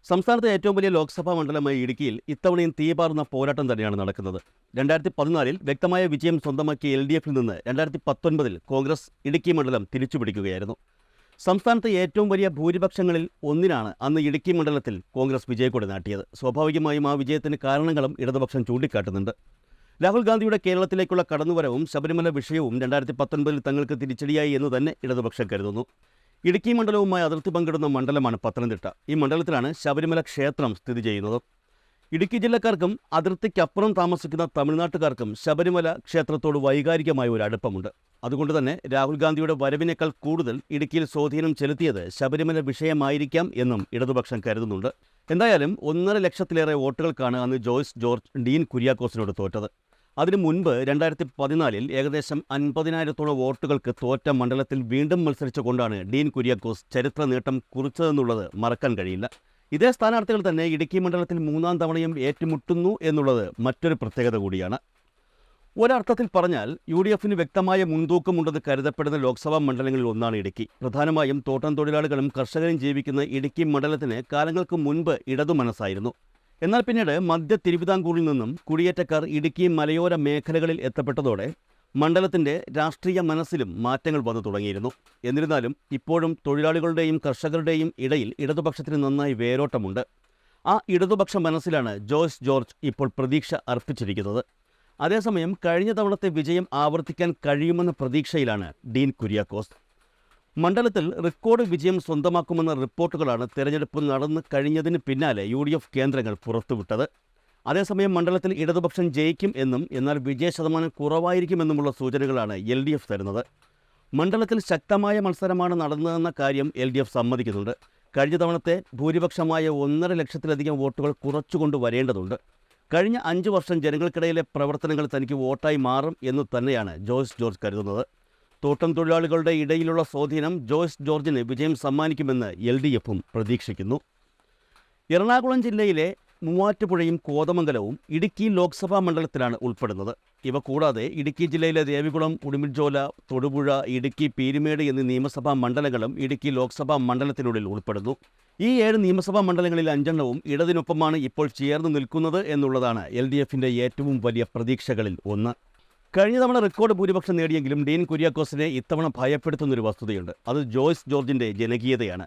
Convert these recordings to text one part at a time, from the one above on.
സംസ്ഥാനത്തെ ഏറ്റവും വലിയ ലോക്സഭാ മണ്ഡലമായ ഇടുക്കിയിൽ ഇത്തവണയും തീപാറുന്ന പോരാട്ടം തന്നെയാണ് നടക്കുന്നത്. 2014 വ്യക്തമായ വിജയം സ്വന്തമാക്കിയ LDFിൽ നിന്ന് 2019 കോൺഗ്രസ് ഇടുക്കി മണ്ഡലം തിരിച്ചുപിടിക്കുകയായിരുന്നു. സംസ്ഥാനത്തെ ഏറ്റവും വലിയ ഭൂരിപക്ഷങ്ങളിൽ ഒന്നിനാണ് അന്ന് ഇടുക്കി മണ്ഡലത്തിൽ കോൺഗ്രസ് വിജയക്കൊടി നാട്ടിയത്. സ്വാഭാവികമായും ആ വിജയത്തിന് കാരണങ്ങളും ഇടതുപക്ഷം ചൂണ്ടിക്കാട്ടുന്നുണ്ട്. രാഹുൽ ഗാന്ധിയുടെ കേരളത്തിലേക്കുള്ള കടന്നുവരവും ശബരിമല വിഷയവും 2019 തങ്ങൾക്ക് തിരിച്ചടിയായി എന്ന് തന്നെ ഇടതുപക്ഷം കരുതുന്നു. ഇടുക്കി മണ്ഡലവുമായി അതിർത്തി പങ്കിടുന്ന മണ്ഡലമാണ് പത്തനംതിട്ട. ഈ മണ്ഡലത്തിലാണ് ശബരിമല ക്ഷേത്രം സ്ഥിതി ചെയ്യുന്നത്. ഇടുക്കി ജില്ലക്കാർക്കും അതിർത്തിക്കപ്പുറം താമസിക്കുന്ന തമിഴ്നാട്ടുകാർക്കും ശബരിമല ക്ഷേത്രത്തോട് വൈകാരികമായ ഒരു അടുപ്പമുണ്ട്. അതുകൊണ്ട് തന്നെ രാഹുൽ ഗാന്ധിയുടെ വരവിനേക്കാൾ കൂടുതൽ ഇടുക്കിയിൽ സ്വാധീനം ചെലുത്തിയത് ശബരിമല വിഷയമായിരിക്കാം എന്നും ഇടതുപക്ഷം കരുതുന്നുണ്ട്. എന്തായാലും 1.5 ലക്ഷത്തിലേറെ വോട്ടുകൾക്കാണ് അന്ന് ജോയ്സ് ജോർജ് ഡീൻ കുര്യാക്കോസിനോട് തോറ്റത്. അതിനു മുൻപ് 2014 ഏകദേശം 50,000-ഓളം വോട്ടുകൾക്ക് തോറ്റ മണ്ഡലത്തിൽ വീണ്ടും മത്സരിച്ചുകൊണ്ടാണ് ഡീൻ കുര്യാക്കോസ് ചരിത്ര നേട്ടം കുറിച്ചതെന്നുള്ളത് മറക്കാൻ കഴിയില്ല. ഇതേ സ്ഥാനാർത്ഥികൾ തന്നെ ഇടുക്കി മണ്ഡലത്തിൽ 3ാം തവണയും ഏറ്റുമുട്ടുന്നു എന്നുള്ളത് മറ്റൊരു പ്രത്യേകത കൂടിയാണ്. ഒരർത്ഥത്തിൽ പറഞ്ഞാൽ UDFന് വ്യക്തമായ മുൻതൂക്കമുണ്ടെന്ന് കരുതപ്പെടുന്ന ലോക്സഭാ മണ്ഡലങ്ങളിൽ ഒന്നാണ് ഇടുക്കി. പ്രധാനമായും തോട്ടം തൊഴിലാളികളും കർഷകരും ജീവിക്കുന്ന ഇടുക്കി മണ്ഡലത്തിന് കാലങ്ങൾക്ക് മുൻപ് ഇടതു മനസ്സായിരുന്നു. എന്നാൽ പിന്നീട് മധ്യ തിരുവിതാംകൂറിൽ നിന്നും കുടിയേറ്റക്കാർ ഇടുക്കി മലയോര മേഖലകളിൽ എത്തപ്പെട്ടതോടെ മണ്ഡലത്തിൻ്റെ രാഷ്ട്രീയ മനസ്സിലും മാറ്റങ്ങൾ വന്നു തുടങ്ങിയിരുന്നു. എന്നിരുന്നാലും ഇപ്പോഴും തൊഴിലാളികളുടെയും കർഷകരുടെയും ഇടയിൽ ഇടതുപക്ഷത്തിന് നന്നായി വേരോട്ടമുണ്ട്. ആ ഇടതുപക്ഷ മനസ്സിലാണ് ജോയ്സ് ജോർജ് ഇപ്പോൾ പ്രതീക്ഷ അർപ്പിച്ചിരിക്കുന്നത്. അതേസമയം കഴിഞ്ഞ തവണത്തെ വിജയം ആവർത്തിക്കാൻ കഴിയുമെന്ന പ്രതീക്ഷയിലാണ് ഡീൻ കുര്യാക്കോസ്. മണ്ഡലത്തിൽ റെക്കോർഡ് വിജയം സ്വന്തമാക്കുമെന്ന റിപ്പോർട്ടുകളാണ് തെരഞ്ഞെടുപ്പ് നടന്നു കഴിഞ്ഞതിന് പിന്നാലെ UDF കേന്ദ്രങ്ങൾ പുറത്തുവിട്ടത്. അതേസമയം മണ്ഡലത്തിൽ ഇടതുപക്ഷം ജയിക്കും എന്നും എന്നാൽ വിജയശതമാനം കുറവായിരിക്കുമെന്നുമുള്ള സൂചനകളാണ് LDF തരുന്നത്. മണ്ഡലത്തിൽ ശക്തമായ മത്സരമാണ് നടന്നതെന്ന കാര്യം LDF സമ്മതിക്കുന്നുണ്ട്. കഴിഞ്ഞ തവണത്തെ ഭൂരിപക്ഷമായ 1.5 ലക്ഷത്തിലധികം വോട്ടുകൾ കുറച്ചുകൊണ്ട് വരേണ്ടതുണ്ട്. കഴിഞ്ഞ 5 വർഷം ജനങ്ങൾക്കിടയിലെ പ്രവർത്തനങ്ങൾ തനിക്ക് വോട്ടായി മാറും എന്ന് തന്നെയാണ് ജോയ്സ് ജോർജ് കരുതുന്നത്. തോട്ടം തൊഴിലാളികളുടെ ഇടയിലുള്ള സ്വാധീനം ജോയ്സ് ജോർജിന് വിജയം സമ്മാനിക്കുമെന്ന് LDFും പ്രതീക്ഷിക്കുന്നു. എറണാകുളം ജില്ലയിലെ മൂവാറ്റുപുഴയും കോതമംഗലവും ഇടുക്കി ലോക്സഭാ മണ്ഡലത്തിലാണ് ഉൾപ്പെടുന്നത്. ഇവ കൂടാതെ ഇടുക്കി ജില്ലയിലെ ദേവികുളം, ഉടുമ്പൻചോല, തൊടുപുഴ, ഇടുക്കി, പീരുമേട് എന്നീ നിയമസഭാ മണ്ഡലങ്ങളും ഇടുക്കി ലോക്സഭാ മണ്ഡലത്തിനുള്ളിൽ ഉൾപ്പെടുന്നു. ഈ 7 നിയമസഭാ മണ്ഡലങ്ങളിൽ 5 ഇടതിനൊപ്പമാണ് ഇപ്പോൾ ചേർന്ന് നിൽക്കുന്നത് എന്നുള്ളതാണ് LDFിൻ്റെ ഏറ്റവും വലിയ പ്രതീക്ഷകളിൽ ഒന്ന്. കഴിഞ്ഞ തവണ റെക്കോർഡ് ഭൂരിപക്ഷം നേടിയെങ്കിലും ഡീൻ കുര്യാക്കോസിനെ ഇത്തവണ ഭയപ്പെടുത്തുന്നൊരു വസ്തുതയുണ്ട്. അത് ജോയ്സ് ജോർജിൻ്റെ ജനകീയതയാണ്.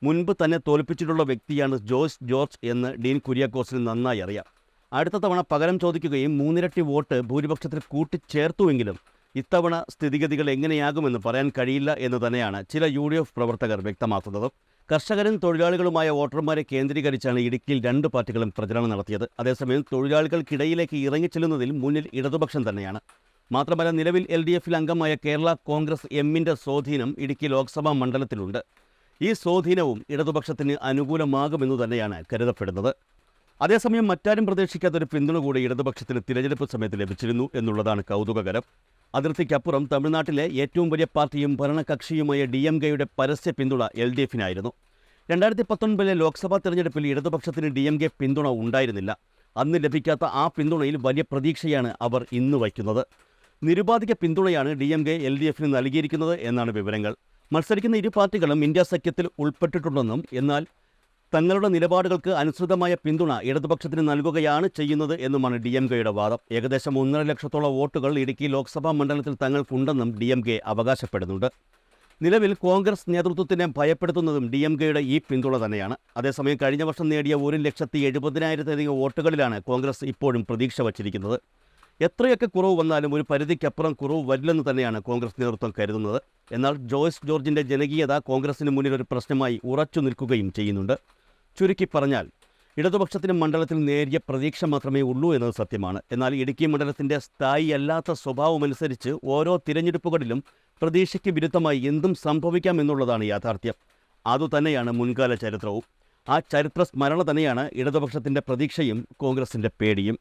മുൻപ് തന്നെ തോൽപ്പിച്ചിട്ടുള്ള വ്യക്തിയാണ് ജോയ്സ് ജോർജ് എന്ന് ഡീൻ കുര്യാക്കോസിന് നന്നായി അറിയാം. അടുത്ത തവണ പകരം ചോദിക്കുകയും 3 ഇരട്ടി വോട്ട് ഭൂരിപക്ഷത്തിൽ കൂട്ടിച്ചേർത്തുവെങ്കിലും ഇത്തവണ സ്ഥിതിഗതികൾ എങ്ങനെയാകുമെന്ന് പറയാൻ കഴിയില്ല എന്ന് തന്നെയാണ് ചില UDF പ്രവർത്തകർ വ്യക്തമാക്കുന്നത്. കർഷകരും തൊഴിലാളികളുമായ വോട്ടർമാരെ കേന്ദ്രീകരിച്ചാണ് ഇടുക്കിയിൽ 2 പാർട്ടികളും പ്രചരണം നടത്തിയത്. അതേസമയം തൊഴിലാളികൾക്കിടയിലേക്ക് ഇറങ്ങിച്ചെല്ലുന്നതിൽ മുന്നിൽ ഇടതുപക്ഷം തന്നെയാണ്. മാത്രമല്ല, നിലവിൽ LDFിൽ അംഗമായ കേരള കോൺഗ്രസ് എമ്മിൻ്റെ സ്വാധീനം ഇടുക്കി ലോക്സഭാ മണ്ഡലത്തിലുണ്ട്. ഈ സ്വാധീനവും ഇടതുപക്ഷത്തിന് അനുകൂലമാകുമെന്നു തന്നെയാണ് കരുതപ്പെടുന്നത്. അതേസമയം മറ്റാരും പ്രതീക്ഷിക്കാത്തൊരു പിന്തുണ കൂടി ഇടതുപക്ഷത്തിന് തിരഞ്ഞെടുപ്പ് സമയത്ത് ലഭിച്ചിരുന്നു എന്നുള്ളതാണ് കൗതുകകരം. അതിർത്തിക്കപ്പുറം തമിഴ്നാട്ടിലെ ഏറ്റവും വലിയ പാർട്ടിയും ഭരണകക്ഷിയുമായ DMKയുടെ പരസ്യ പിന്തുണ LDFിനായിരുന്നു. 2019 ലോക്സഭാ തെരഞ്ഞെടുപ്പിൽ ഇടതുപക്ഷത്തിന് DMK പിന്തുണ ഉണ്ടായിരുന്നില്ല. അന്ന് ലഭിക്കാത്ത ആ പിന്തുണയിൽ വലിയ പ്രതീക്ഷയാണ് അവർ ഇന്ന് വയ്ക്കുന്നത്. നിരുപാധിക പിന്തുണയാണ് DMK LDFിന് നൽകിയിരിക്കുന്നത് എന്നാണ് വിവരങ്ങൾ. മത്സരിക്കുന്ന ഇരു പാർട്ടികളും ഇന്ത്യ സഖ്യത്തിൽ ഉൾപ്പെട്ടിട്ടുണ്ടെന്നും എന്നാൽ തങ്ങളുടെ നിലപാടുകൾക്ക് അനുസൃതമായ പിന്തുണ ഇടതുപക്ഷത്തിന് നൽകുകയാണ് ചെയ്യുന്നത് എന്നുമാണ് DMKയുടെ വാദം. ഏകദേശം 1.5 ലക്ഷത്തോളം വോട്ടുകൾ ഇടുക്കി ലോക്സഭാ മണ്ഡലത്തിൽ തങ്ങൾക്കുണ്ടെന്നും DMK അവകാശപ്പെടുന്നുണ്ട്. നിലവിൽ കോൺഗ്രസ് നേതൃത്വത്തിനെ ഭയപ്പെടുത്തുന്നതും DMKയുടെ ഈ പിന്തുണ തന്നെയാണ്. അതേസമയം കഴിഞ്ഞ വർഷം നേടിയ 1,70,000-ലധികം വോട്ടുകളിലാണ് കോൺഗ്രസ് ഇപ്പോഴും പ്രതീക്ഷ വച്ചിരിക്കുന്നത്. എത്രയൊക്കെ കുറവ് വന്നാലും ഒരു പരിധിക്കപ്പുറം കുറവ് വരില്ലെന്ന് തന്നെയാണ് കോൺഗ്രസ് നേതൃത്വം കരുതുന്നത്. എന്നാൽ ജോയ്സ് ജോർജിൻ്റെ ജനകീയത കോൺഗ്രസിന് മുന്നിൽ ഒരു പ്രശ്നമായി ഉറച്ചു നിൽക്കുകയും ചെയ്യുന്നുണ്ട്. ചുരുക്കി പറഞ്ഞാൽ ഇടതുപക്ഷത്തിന് മണ്ഡലത്തിൽ നേരിയ പ്രതീക്ഷ മാത്രമേ ഉള്ളൂ എന്നത് സത്യമാണ്. എന്നാൽ ഇടുക്കി മണ്ഡലത്തിൻ്റെ സ്ഥായിയല്ലാത്ത സ്വഭാവമനുസരിച്ച് ഓരോ തിരഞ്ഞെടുപ്പുകളിലും പ്രതീക്ഷയ്ക്ക് വിരുദ്ധമായി എന്തും സംഭവിക്കാം എന്നുള്ളതാണ് യാഥാർത്ഥ്യം. അതുതന്നെയാണ് മുൻകാല ചരിത്രവും. ആ ചരിത്ര സ്മരണ തന്നെയാണ് ഇടതുപക്ഷത്തിൻ്റെ പ്രതീക്ഷയും കോൺഗ്രസിൻ്റെ പേടിയും.